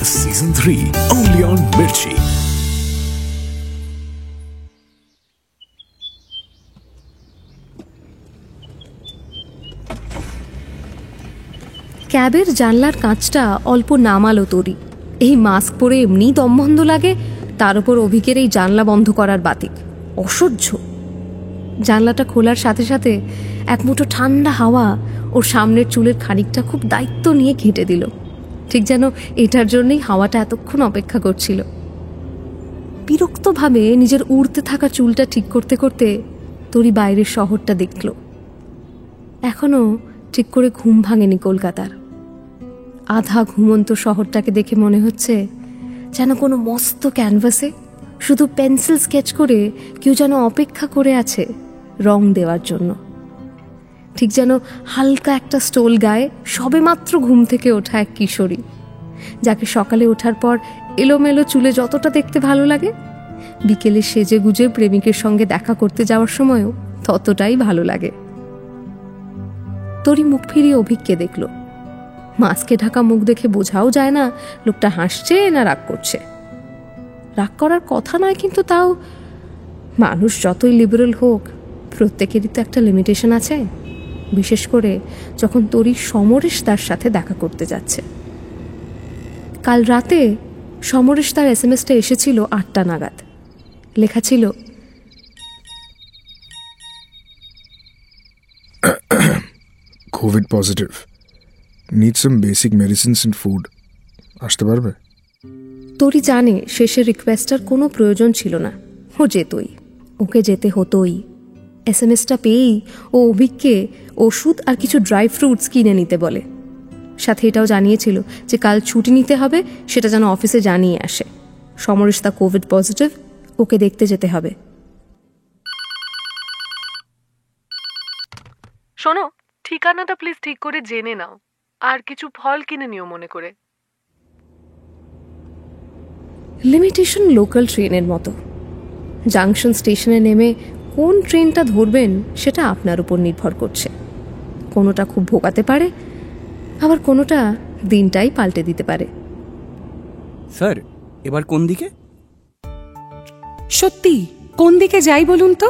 Season 3 only on Mirchi. ক্যাবের জানলার কাঁচটা অল্প নামালো তরি। এই মাস্ক পরে এমনি দম বন্ধ লাগে, তার উপর অভিকের এই জানলা বন্ধ করার বাতিক অসহ্য। জানলাটা খোলার সাথে সাথে এক মুঠো ঠান্ডা হাওয়া ওর সামনের চুলের খানিকটা খুব দায়িত্ব নিয়ে ঘেঁটে দিল, ঠিক যেন এটার জন্যই হাওয়াটা এতক্ষণ অপেক্ষা করছিল। বিরক্তভাবে নিজের উড়তে থাকা চুলটা ঠিক করতে করতে তরি বাইরের শহরটা দেখল। এখনো ঠিক করে ঘুম ভাঙেনি কলকাতার। আধা ঘুমন্ত শহরটাকে দেখে মনে হচ্ছে যেন কোনো মস্ত ক্যানভাসে শুধু পেন্সিল স্কেচ করে কেউ যেন অপেক্ষা করে আছে রং দেওয়ার জন্য। ঠিক যেন হালকা একটা স্টোল গায়ে সবেমাত্র ঘুম থেকে ওঠা এক কিশোরী, যাকে সকালে ওঠার পর এলোমেলো চুলে যতটা দেখতে ভালো লাগে, বিকেলে সেজে গুজে প্রেমিকের সঙ্গে দেখা করতে যাওয়ার সময়ও ততটাই ভালো লাগে। তরি মুখ ফিরিয়ে অভিককে দেখল। মাস্কে ঢাকা মুখ দেখে বোঝাও যায় না লোকটা হাসছে না রাগ করছে। রাগ করার কথা নয়, কিন্তু তাও মানুষ যতই লিবারেল হোক প্রত্যেকেরই তো একটা লিমিটেশন আছে, বিশেষ করে যখন তরি সমরেশ তার সাথে দেখা করতে যাচ্ছে। কাল রাতে সমরেশ তার SMS-টা এসেছিল 8টা নাগাদ। লেখা ছিল, COVID positive. Need some basic medicines and food. আসতে পারবে? তরি জানে শেষের রিকোয়েস্টার কোনো প্রয়োজন ছিল না, ও যেতই, ওকে যেতে হতোই। SMS-টা পেয়েই ও অভিককে ওষুধ আর কিছু ড্রাই ফ্রুটস কিনে নিতে বলে। সাথে এটাও জানিয়েছিল যে কাল ছুটি নিতে হবে, সেটা যেন অফিসে জানিয়ে আসে। সমরেশ তা কোভিড পজিটিভ, ওকে দেখতে যেতে হবে। শোনো, ঠিকানাটা প্লিজ ঠিক করে জেনে নাও, আর কিছু ফল কিনে নিও মনে করে। লিমিটেশন লোকাল ট্রেনের মতো। জাংশন স্টেশনে নেমে কোন ট্রেনটা ধরবেন সেটা আপনার উপর নির্ভর করছে। কোনোটা খুব ভোগাতে পারে, আবার কোনোটা দিনটাই পাল্টে দিতে পারে। স্যার, এবার কোন দিকে? সত্যি কোন দিকে যাই বলুন তো?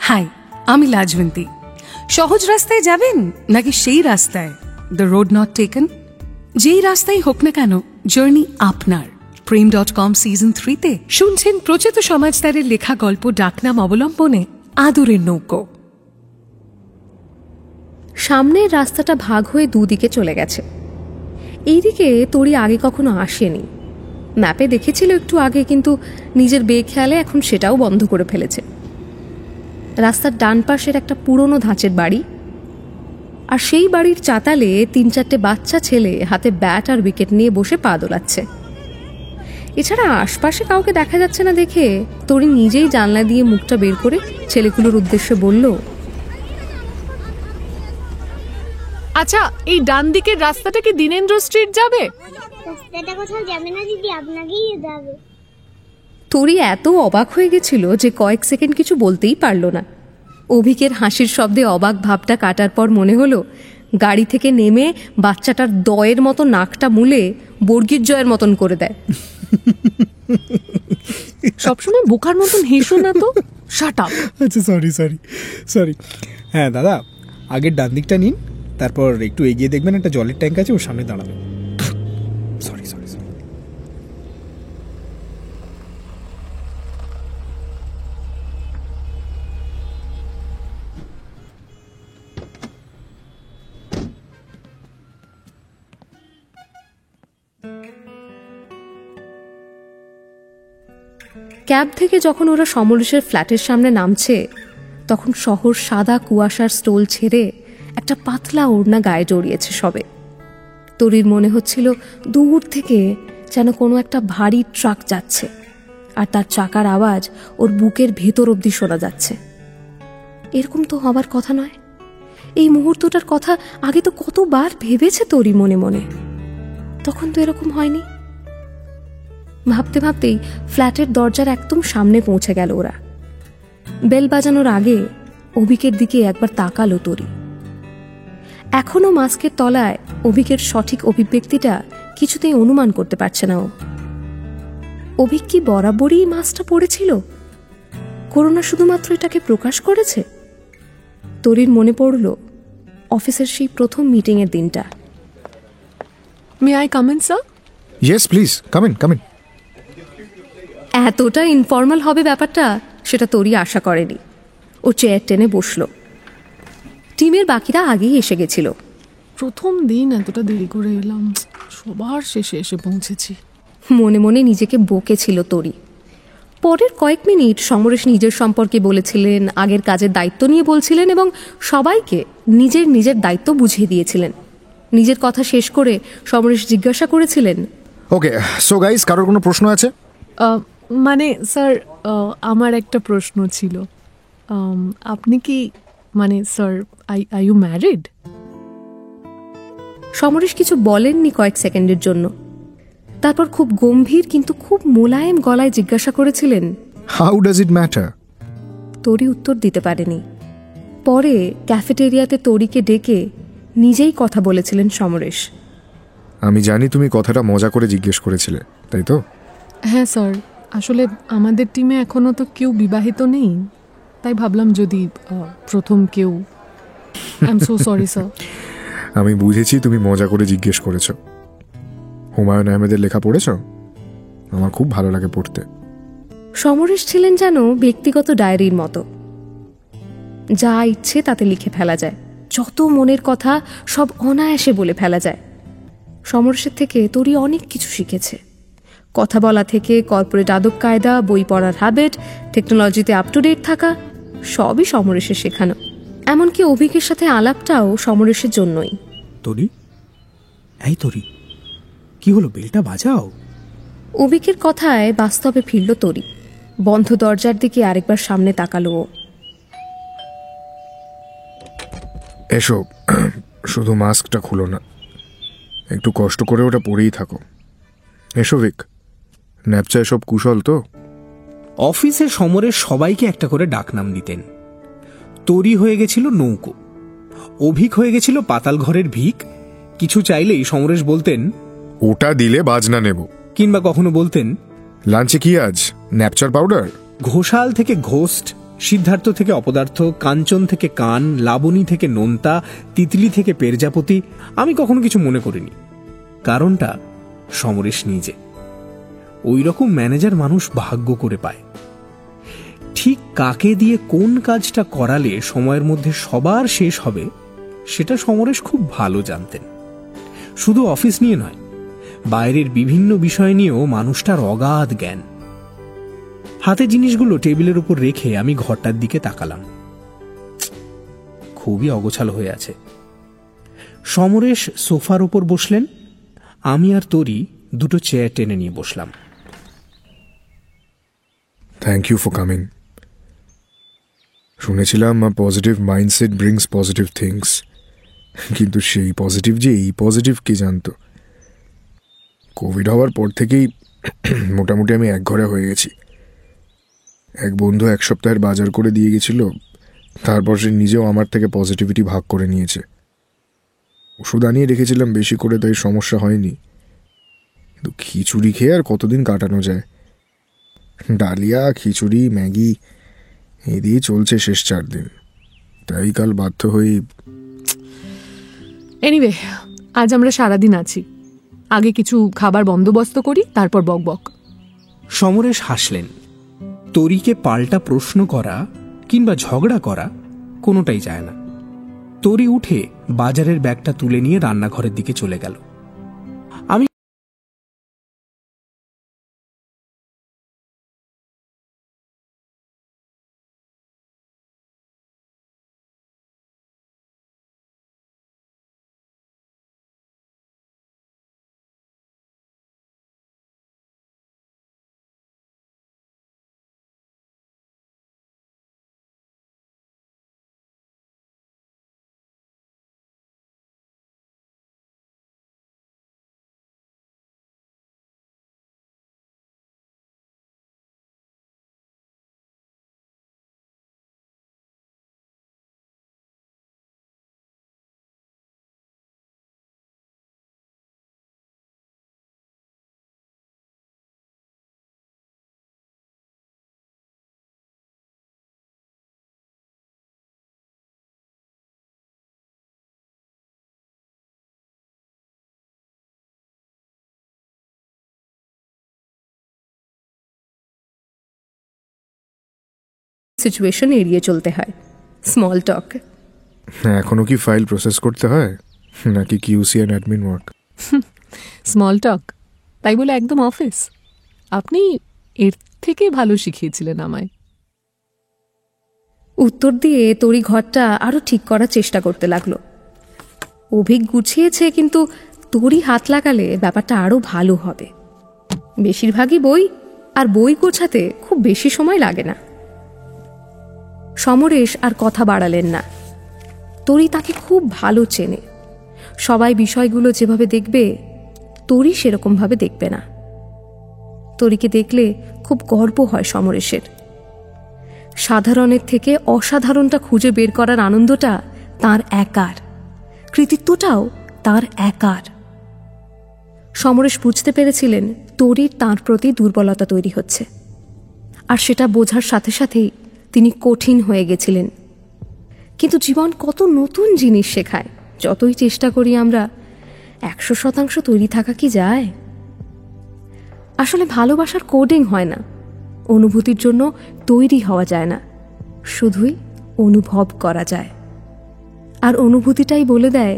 হাই, আমি লাজবন্তী। সহজ রাস্তায় যাবেন নাকি সেই রাস্তায়, দ্য রোড নট টেকেন? যেই রাস্তায় হোক না কেন, জার্নি আপনার। প্রেম.com সিজন 3-তে শুনছেন প্রচিত সমাজদারের লেখা গল্প ডাকনাম অবলম্বনে আদরের নৌকো। সামনের রাস্তাটা ভাগ হয়ে দুদিকে চলে গেছে। এইদিকে তরি আগে কখনো আসেনি। ম্যাপে দেখেছিল একটু আগে, কিন্তু নিজের বেখেয়ালে এখন সেটাও বন্ধ করে ফেলেছে। রাস্তার ডান পাশের একটা পুরনো ধাঁচের বাড়ি, আর সেই বাড়ির চাতালে 3-4টে বাচ্চা ছেলে হাতে ব্যাট আর উইকেট নিয়ে বসে পা দোলাচ্ছে। এছাড়া আশপাশে কাউকে দেখা যাচ্ছে না দেখে তরি নিজেই জানলা দিয়ে মুখটা বের করে ছেলেগুলোর উদ্দেশ্যে বলল, আচ্ছা, এই ডান দিকের রাস্তাটা কি দীনেন্দ্র স্ট্রিট যাবে? রাস্তাটা কোথাও যাবে না দিদি, আপনাকেই যাবে। তরি এত অবাক হয়ে গেছিল যে কয়েক সেকেন্ড কিছু বলতেই পারল না। অভিকের হাসির শব্দে অবাক ভাবটা কাটার পর মনে হলো গাড়ি থেকে নেমে বাচ্চাটার দয়ের মতো নাকটা মুলে বর্গীর জয়ের মতন করে দেয়। সবসময় বোকার মতন হেসো না তো, শাট আপ। আচ্ছা, সরি। হ্যাঁ দাদা, আগের ডান দিকটা নিন, তারপর একটু এগিয়ে দেখবেন একটা জলের ট্যাঙ্ক আছে, ওর সামনে দাঁড়াবেন। সরি। ক্যাব থেকে যখন ওরা সমরেশের ফ্ল্যাটের সামনে নামছে, তখন শহর সাদা কুয়াশার স্টোল ছেড়ে একটা পাতলা ওড়না গায়ে জড়িয়েছে সবে। তরির মনে হচ্ছিল দূর থেকে যেন কোনো একটা ভারী ট্রাক যাচ্ছে, আর তার চাকার আওয়াজ ওর বুকের ভেতর অবধি শোনা যাচ্ছে। এরকম তো হবার কথা নয়। এই মুহূর্তটার কথা আগে তো কতবার ভেবেছে তরি মনে মনে, তখন তো এরকম হয়নি। ভাবতে ভাবতেই ফ্ল্যাটের দরজার একদম সামনে পৌঁছে গেল ওরা। বেল বাজানোর আগে অভিকের দিকে একবার তাকালো তরি। এখনো মাস্কের তলায় অভিকের সঠিক অভিব্যক্তিটা কিছুতেই অনুমান করতে পারছে না ও। অভিক কি বরাবরই মাস্কটা পড়েছিল? করোনা শুধুমাত্র এটাকে প্রকাশ করেছে? তরির মনে পড়ল অফিসের সেই প্রথম মিটিংয়ের দিনটা। May I come in sir? Yes please, come in. এতটা ইনফর্মাল হবে ব্যাপারটা সেটা তরি আশা করেনি। ও চেয়ার টেনে বসল। টিমের বাকিরা আগেই এসে গেছিল। প্রথম দিন এতটা দেরি করে এলাম, সবার শেষে এসে পৌঁছেছি। মনে মনে নিজেকে বকেছিল তরি। পরের কয়েক মিনিট সমরেশ নিজের সম্পর্কে বলেছিলেন, আগের কাজের দায়িত্ব নিয়ে বলছিলেন এবং সবাইকে নিজের নিজের দায়িত্ব বুঝিয়ে দিয়েছিলেন। নিজের কথা শেষ করে সমরেশ জিজ্ঞাসা করেছিলেন, ওকে, সো গাইস, কারোর কোনো প্রশ্ন আছে? মানে স্যার, আমার একটা প্রশ্ন ছিল। আপনি কি, মানে sir, I U married? Samaresh কিছু বলেননি কয়েক সেকেন্ডের জন্য। তারপর খুব গম্ভীর কিন্তু খুব মোলায়েম গলায় জিজ্ঞাসা করেছিলেন, হাউ ডাজ ইট ম্যাটার? তরি উত্তর দিতে পারেনি। পরে ক্যাফেটেরিয়াতে তরিকে ডেকে নিজেই কথা বলেছিলেন সমরেশ। আমি জানি তুমি কথাটা মজা করে জিজ্ঞেস করেছিলে, তাই তো? হ্যাঁ স্যার, আসলে আমাদের টিমে এখনো তো কেউ বিবাহিত নেই, তাই ভাবলাম যদি প্রথম কেউ। I am so sorry sir. আমি বুঝেছি তুমি মজা করে জিজ্ঞেস করেছো। হুমায়ুন আহমেদের লেখা পড়েছো? আমার খুব ভালো লাগে পড়তে। সমরেশ ছিলেন যেন ব্যক্তিগত ডায়েরির মতো। যা ইচ্ছে তাতে লিখে ফেলা যায়, যত মনের কথা সব অনায়াসে বলে ফেলা যায়। সমরেশের থেকে তরি অনেক কিছু শিখেছে। কথা বলা থেকে কর্পোরেট আদব কায়দা, বই পড়ার হ্যাবিট, টেকনোলজিতে আপ টু ডেট থাকা, সবই সমরেশের শেখানো। এমনকি অভিকের সাথে আলাপটাও সমরেশের জন্যই। তরি, এই তরি, কি হলো? বেলটা বাজাও। অভিকের কথায় বাস্তবে ফিরল তরি। বন্ধ দরজার দিকে আরেকবার সামনে তাকালো ও। এসো, শুধু মাস্কটা খুলো না, একটু কষ্ট করে ওটা পরেই থাকো। এসো ভিক, ন্যাপচা এসব কুশল তো? অফিসে সমরের সবাইকে একটা করে ডাকনাম দিতেন। তরি হয়ে গেছিল নৌকো, অভিক হয়ে গেছিল পাতাল ঘরের ভিক। কিছু চাইলেই সমরেশ বলতেন, ওটা দিলে বাজনা নেব। কিংবা কখনো বলতেন, লাঞ্চে কি আজ? ন্যাপচার পাউডার? ঘোষাল থেকে ঘোস্ট, সিদ্ধার্থ থেকে অপদার্থ, কাঞ্চন থেকে কান, লাবণী থেকে নোনতা, তিতলি থেকে পেরজাপতি। আমি কখনো কিছু মনে করিনি। কারণটা সমরেশ নিজে। ওই রকম ম্যানেজার মানুষ ভাগ্য করে পায়। ঠিক কাকে দিয়ে কোন কাজটা করালে সময়ের মধ্যে সবার শেষ হবে সেটা সমরেশ খুব ভালো জানতেন। শুধু অফিস নিয়ে নয়, বাইরের বিভিন্ন বিষয় নিয়েও মানুষটার অগাধ জ্ঞান। হাতে জিনিসগুলো টেবিলের উপর রেখে আমি ঘরটার দিকে তাকালাম। খুবই অগোছালো হয়ে আছে। সমরেশ সোফার উপর বসলেন, আমি আর তরি দুটো চেয়ার টেনে নিয়ে বসলাম। Thank you for coming. শুনেছিলাম positive mindset brings positive things, কিন্তু সেই পজিটিভ যে এই পজিটিভ কে জানতো? কোভিড হওয়ার পর থেকেই মোটামুটি আমি একঘরে হয়ে গেছি। এক বন্ধু এক সপ্তাহের বাজার করে দিয়ে গেছিল, তারপর সে নিজেও আমার থেকে পজিটিভিটি ভাগ করে নিয়েছে। ওষুধ আনিয়ে রেখেছিলাম বেশি করে, তাই সমস্যা হয়নি। কিন্তু খিচুড়ি খেয়ে আর কতদিন কাটানো যায়? ডালিয়া, খিচুড়ি, ম্যাগি এই দিয়ে চলছে শেষ 4 দিন। তাই কাল বাধ্য হয়ে। এনিওয়ে, আজ আমরা সারাদিন আছি। আগে কিছু খাবার বন্দোবস্ত করি, তারপর বকবক। সমরেশ হাসলেন। তরিকে পাল্টা প্রশ্ন করা কিংবা ঝগড়া করা কোনোটাই যায় না। তরি উঠে বাজারের ব্যাগটা তুলে নিয়ে রান্নাঘরের দিকে চলে গেল। সিচুয়েশন এড়িয়ে চলতে হয়, স্মল টক। এখনো কি ফাইল প্রসেস করতে হয় নাকি QC and admin work? Small talk তাই বলে একদম অফিস? আপনি এর থেকে ভালো শিখিয়েছিলেন আমায়। উত্তর দিয়ে তরি ঘরটা আরো ঠিক করার চেষ্টা করতে লাগলো। অভিক গুছিয়েছে, কিন্তু তরি হাত লাগালে ব্যাপারটা আরো ভালো হবে। বেশিরভাগই বই, আর বই গোছাতে খুব বেশি সময় লাগে না। সমরেশ আর কথা বাড়ালেন না। তরি তাকে খুব ভালো চেনে। সবাই বিষয়গুলো যেভাবে দেখবে, তরি সেরকম ভাবে দেখবে না। তরিকে দেখলে খুব গর্ব হয় সমরেশের। সাধারণের থেকে অসাধারণটা খুঁজে বের করার আনন্দটা তার একার, কৃতিত্বটাও তার একার। সমরেশ বুঝতে পেরেছিলেন তরির তাঁর প্রতি দুর্বলতা তৈরি হচ্ছে, আর সেটা বোঝার সাথে সাথেই তিনি কঠিন হয়ে গেছিলেন। কিন্তু জীবন কত নতুন জিনিস শেখায়। যতই চেষ্টা করি আমরা 100% তৈরি থাকা কি যায়? আসলে ভালোবাসার কোডিং হয় না, অনুভূতির জন্য তৈরি হওয়া যায় না, শুধুই অনুভব করা যায়। আর অনুভূতিটাই বলে দেয়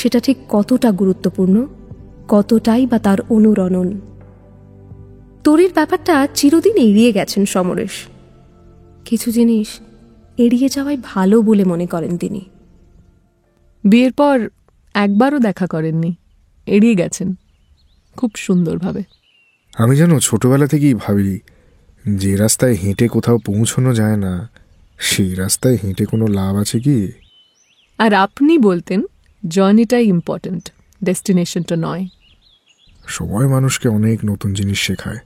সেটা ঠিক কতটা গুরুত্বপূর্ণ, কতটাই বা তার অনুরণন। তরির ব্যাপারটা চিরদিন এড়িয়ে গেছেন সমরেশ। কিছু জিনিস এড়িয়ে যাওয়াই ভালো বলে মনে করেন তিনি। বিয়ের পর একবারও দেখা করেননি, এড়িয়ে গেছেন খুব সুন্দরভাবে। আমি যেন ছোটবেলা থেকেই ভাবি যে রাস্তায় হেঁটে কোথাও পৌঁছানো যায় না, সেই রাস্তায় হেঁটে কোনো লাভ আছে কি? আর আপনি বলতেন জার্নিটাই ইম্পর্ট্যান্ট, ডেস্টিনেশনটা নয়। সময় মানুষকে অনেক নতুন জিনিস শেখায়,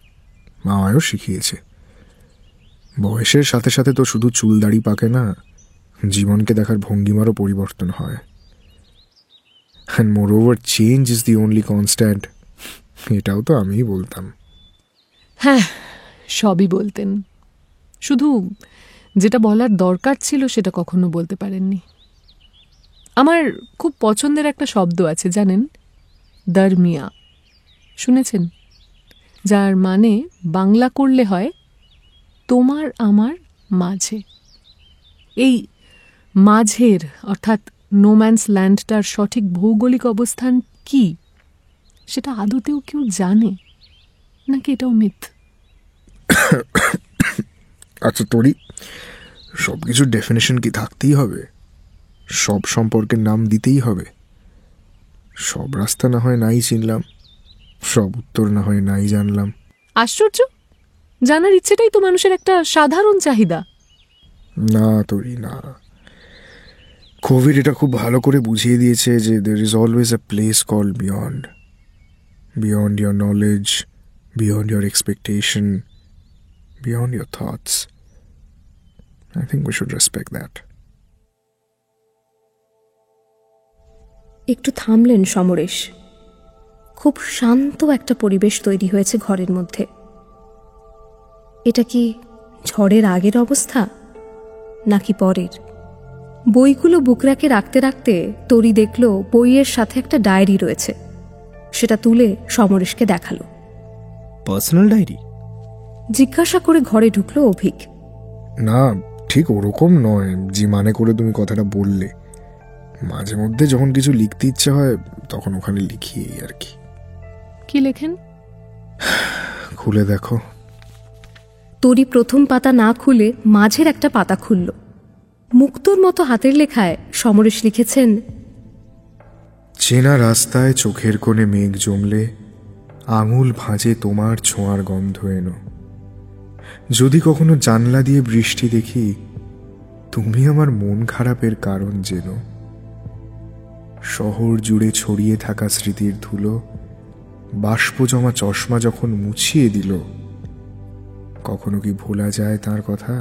আমায়ও শিখিয়েছে। বয়সের সাথে সাথে তো শুধু চুল দাড়ি পাকে না, জীবনকে দেখার ভঙ্গিমারও পরিবর্তন হয়। And moreover change is the only constant, এটাও তো আমিই বলতাম। হ্যাঁ, সবই বলতেন, শুধু যেটা বলার দরকার ছিল সেটা কখনো বলতে পারেননি। আমার খুব পছন্দের একটা শব্দ আছে জানেন, দরমিয়া, শুনেছেন? যার মানে বাংলা করলে হয় তোমার আমার মাঝে। এই মাঝের অর্থাৎ নোম্যান্স ল্যান্ডটার সঠিক ভৌগোলিক অবস্থান কি, সেটা আদতেও কেউ জানে নাকি এটাও মিথ? আচ্ছা তরি, সব কিছুর ডেফিনেশন কি থাকতেই হবে? সব সম্পর্কের নাম দিতেই হবে? সব রাস্তা না হয় নাই চিনলাম, সব উত্তর না হয় নাই জানলাম। আশ্চর্য, জানার ইচ্ছেটাই তো মানুষের একটা সাধারণ চাহিদা। না তরি না, কোভিড এটা খুব ভালো করে বুঝিয়ে দিয়েছে যে there is always a place called beyond, beyond your knowledge, beyond your expectation, beyond your thoughts. I think we should respect that. একটু থামলেন সমরেশ। খুব শান্ত একটা পরিবেশ তৈরি হয়েছে ঘরের মধ্যে। এটা কি ঝড়ের আগের অবস্থা নাকি পরের? বইগুলো বুকরাকে রাখতে রাখতে তরি দেখল বইয়ের সাথে একটা ডায়েরি রয়েছে। সেটা তুলে সমরেশকে দেখালো। Personal diary? জিজ্ঞাসা করে ঘরে ঢুকলো অভিক। না, ঠিক ওরকম নয় যে মানে করে তুমি কথাটা বললে। মাঝে মধ্যে যখন কিছু লিখতে ইচ্ছে হয় তখন ওখানে লিখি আর কি। কি লেখেন? খুলে দেখো। তরি প্রথম পাতা না খুলে মাঝের একটা পাতা খুলল। মুক্তোর মতো হাতের লেখায় সমরেশ লিখেছেন, চেনা রাস্তায় চোখের কোণে মেঘ জমলে আঙুল ভাঁজে তোমার ছোঁয়ার গন্ধ এনো। যদি কখনো জানলা দিয়ে বৃষ্টি দেখি, তুমি আমার মন খারাপের কারণ জেনো। শহর জুড়ে ছড়িয়ে থাকা স্মৃতির ধুলো বাষ্প জমা চশমা যখন মুছিয়ে দিল, কখনো কি ভোলা যায় তার কথা,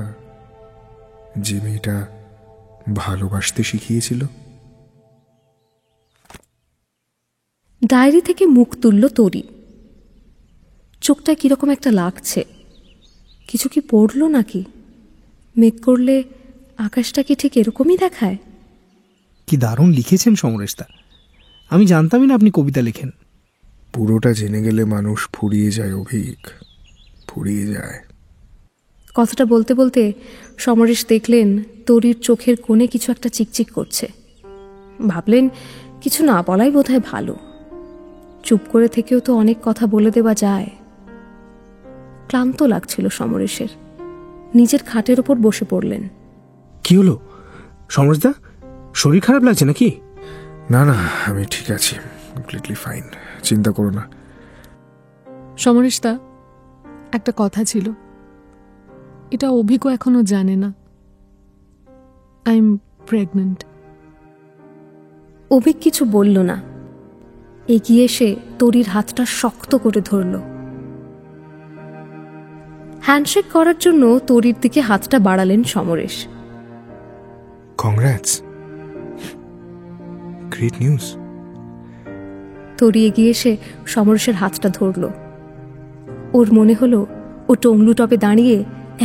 যে মেয়েটা ভালোবাসতে শিখিয়েছিল? ডায়েরি থেকে মুখ তুলল তরি। চোখটা কিরকম একটা লাগছে। কিছু কি পড়ল নাকি? মেঘ করলে আকাশটা কি ঠিক এরকমই দেখায়? কি দারুণ লিখেছেন সমরেশদা, আমি জানতামই না আপনি কবিতা লেখেন। পুরোটা জেনে গেলে মানুষ ফুরিয়ে যায় অভিক, ফুরিয়ে যায়। কথাটা বলতে বলতে সমরেশ দেখলেন তরির চোখের কোণে কিছু একটা চিকচিক করছে। ভাবলেন কিছু না বলাই বোধহয় ভালো, চুপ করে থেকেও তো অনেক কথা বলে দেওয়া যায়। ক্লান্ত লাগছিল সমরেশের, নিজের খাটের ওপর বসে পড়লেন। কি হলো সমরেশদা, শরীর খারাপ লাগছে নাকি? না না, আমি ঠিক আছি, কমপ্লিটলি ফাইন, চিন্তা করো না। সমরেশদা, একটা কথা ছিল, এটা অভিজ্ঞ এখনো জানে না। I am pregnant. অভিক কিছু বলল না, এগিয়ে এসে তরির হাতটা শক্ত করে ধরল। হ্যান্ডশেক করার জন্য তরির দিকে হাতটা বাড়ালেন Samaresh. Congrats, great news. Tori এগিয়ে এসে সমরেশের হাতটা ধরল। ওর মনে হলো ও টংলু টপে দাঁড়িয়ে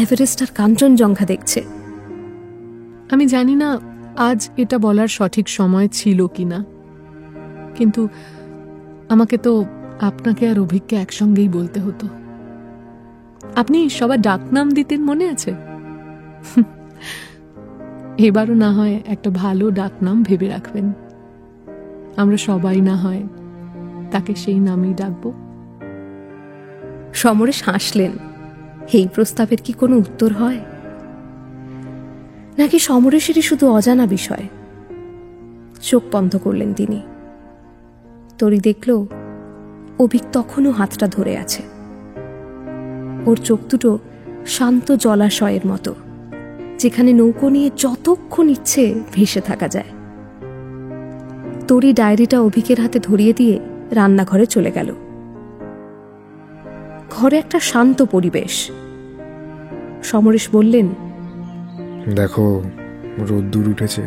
এভারেস্ট আর কাঞ্চনজঙ্ঘা দেখছে। আমি জানি না আজ এটা বলার সঠিক সময় ছিল কিনা, কিন্তু আমাকে তো আপনাকে আর অভিককে একসঙ্গেই বলতে হতো। আপনি সবার ডাকনাম দিতেন, মনে আছে? এবারও না হয় একটা ভালো ডাকনাম ভেবে রাখবেন। আমরা সবাই না হয় তাকে সেই নামেই ডাকবো। সমরেশ হাসলেন। এই প্রস্তাবের কি কোনো উত্তর হয়, নাকি সমরেশেরই শুধু অজানা বিষয়? চোখ বন্ধ করলেন তিনি। তরি দেখল অভিক তখনও হাতটা ধরে আছে। ওর চোখ দুটো শান্ত জলাশয়ের মতো, যেখানে নৌকো নিয়ে যতক্ষণ ইচ্ছে ভেসে থাকা যায়। তরি ডায়েরিটা অভিকের হাতে ধরিয়ে দিয়ে রান্নাঘরে চলে গেল। ঘরে একটা শান্ত পরিবেশ। সমরেশ বললেন, দেখো রোদ্দুর উঠেছে,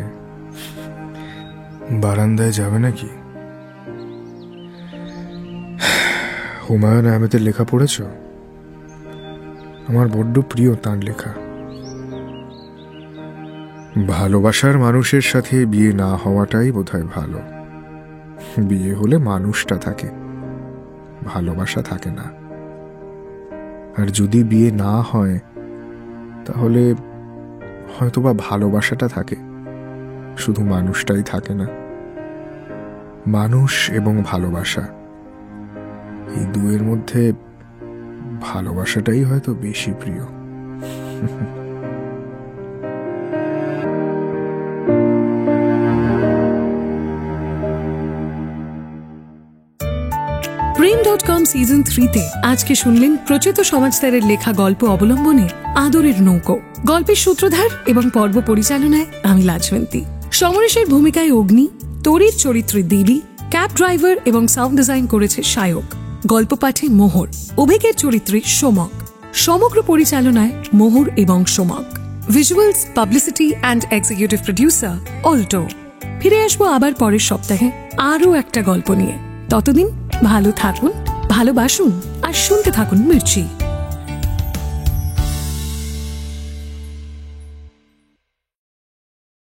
বারান্দায় যাবে নাকি? হুমায়ুন আহমেদের লেখা পড়েছ? আমার বড্ড প্রিয় তাঁর লেখা। ভালোবাসার মানুষের সাথে বিয়ে না হওয়াটাই বোধহয় ভালো। বিয়ে হলে মানুষটা থাকে, ভালোবাসা থাকে না। আর যদি বিয়ে না হয় তাহলে হয়তোবা ভালোবাসাটা থাকে, শুধু মানুষটাই থাকে না। মানুষ এবং ভালোবাসা, এই দুয়ের মধ্যে ভালোবাসাটাই হয়তো বেশি প্রিয়। প্রেম.com সিজন 3-তে আজকে শুনলেন প্রচিত সমাজতারের লেখা গল্প অবলম্বনে আদরের নৌকো। গল্পের সূত্রধার এবং পর্ব পরিচালনায় আমি লাজবন্তী। সমরেশের ভূমিকায় অগ্নি, তরির চরিত্রে দেবী, ক্যাব ড্রাইভার এবং সাউন্ড ডিজাইন করেছে সায়ক। গল্প পাঠে মোহর, অভিকের চরিত্রে সোমক। সমগ্র পরিচালনায় মোহর এবং Somak. Visuals, publicity and executive producer Alto. ফিরে আসবো আবার পরের সপ্তাহে আরও একটা গল্প নিয়ে। ততদিন ভালো থাকুন, ভালোবাসুন আর শুনতে থাকুন মির্চি।